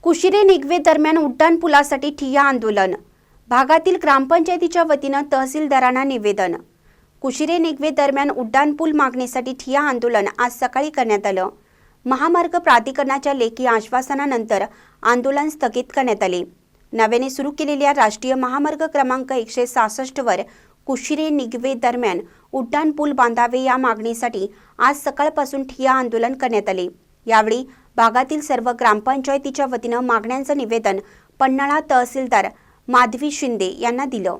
कुशिरे निगवे दरम्यान उड्डाणपुलासाठी ठिय्या आंदोलन. भागातील ग्रामपंचायतीच्या वतीनं तहसीलदारांना निवेदन. कुशिरे निगवे दरम्यान उड्डाणपूल मागणीसाठी ठिय्या आंदोलन आज सकाळी करण्यात आलं. महामार्ग प्राधिकरणाच्या लेखी आश्वासनानंतर आंदोलन स्थगित करण्यात आले. नव्याने सुरू केलेल्या राष्ट्रीय महामार्ग क्रमांक 166 वर कुशिरे निगवे दरम्यान उड्डाणपूल बांधावे या मागणीसाठी आज सकाळपासून ठिय्या आंदोलन करण्यात आले. यावेळी भागातील सर्व ग्रामपंचायतीच्या वतीनं मागण्यांचं निवेदन पन्हाळा तहसीलदार माधवी शिंदे यांना दिलं.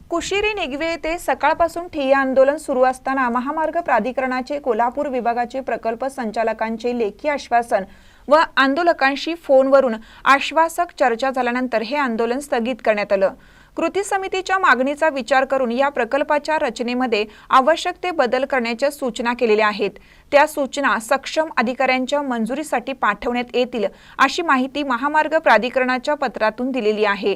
कुशिरे निगवे येथे सकाळपासून ठिय्या आंदोलन सुरू असताना महामार्ग प्राधिकरणाचे कोल्हापूर विभागाचे प्रकल्प संचालकांचे लेखी आश्वासन व आंदोलकांशी फोनवरून आश्वासक चर्चा झाल्यानंतर हे आंदोलन स्थगित करण्यात आलं. कृती समितीच्या मागणीचा विचार करून या प्रकल्पाच्या रचनेमध्ये आवश्यक ते बदल करण्याच्या सूचना केलेल्या आहेत. त्या सूचना सक्षम अधिकाऱ्यांच्या मंजुरीसाठी पाठवण्यात येतील अशी माहिती महामार्ग प्राधिकरणाच्या पत्रातून दिलेली आहे.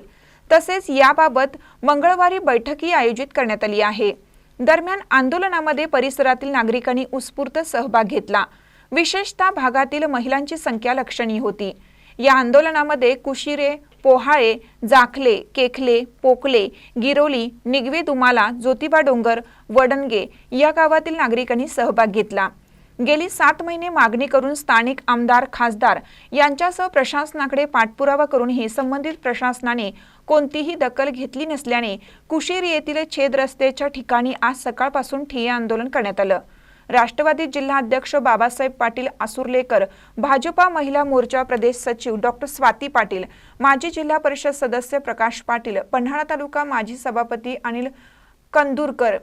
तसेच याबाबत मंगळवारी बैठकही आयोजित करण्यात आली आहे. दरम्यान आंदोलनामध्ये परिसरातील नागरिकांनी उत्स्फूर्त सहभाग घेतला. विशेषतः भागातील महिलांची संख्या लक्षणीय होती. या आंदोलनामध्ये कुशिरे, पोहाळे, जाखले, केखले, पोकले, गिरोली, निगवे दुमाला, ज्योतिबा डोंगर, वडणगे या गावातील नागरिकांनी सहभाग घेतला. गेली 7 महिने मागणी करून स्थानिक आमदार, खासदार यांच्यासह प्रशासनाकडे पाठपुरावा करूनही संबंधित प्रशासनाने कोणतीही दखल घेतली नसल्याने कुशिरे येथील छेद रस्त्याच्या ठिकाणी आज सकाळपासून ठिय्या आंदोलन करण्यात आलं. राष्ट्रवादी जिल्हाध्यक्ष बाबासाहेब पाटील आसुर्लेकर, भाजपा महिला मोर्चा प्रदेश सचिव डॉक्टर स्वाती पाटील, माजी जिल्हा परिषद सदस्य प्रकाश पाटील, पन्हाळा तालुका माजी सभापती अनिल कंदुरकर,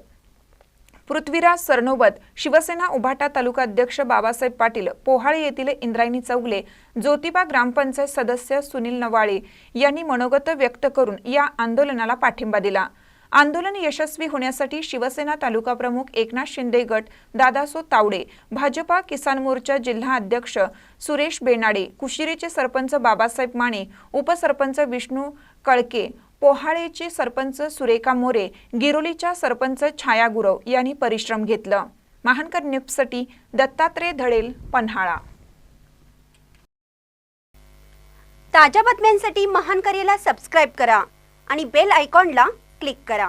पृथ्वीराज सरनोबत, शिवसेना उभाटा तालुका अध्यक्ष बाबासाहेब पाटील, पोहाळे येथील इंद्रायणी चौगले, ज्योतिबा ग्रामपंचायत सदस्य सुनील नवाळे यांनी मनोगत व्यक्त करून या आंदोलनाला पाठिंबा दिला. आंदोलन यशस्वी होण्यासाठी शिवसेना तालुका प्रमुख एकनाथ शिंदे गट, दादासो तावडे, भाजपा किसान मोर्चा जिल्हा अध्यक्ष सुरेश बेनाडे, कुशिरेचे सरपंच बाबासाहेब माने, उपसरपंच विष्णू कळके, पोहाळेचे सरपंच सुरेखा मोरे, गिरोलीच्या सरपंच छाया गुरव यांनी परिश्रम घेतलं. महानकर न्यूजसाठी दत्तात्रय धडेल, पन्हाळा. ताज्या बातम्यांसाठी महानकरेला सबस्क्राईब करा आणि बेल आयकॉनला क्लिक करा.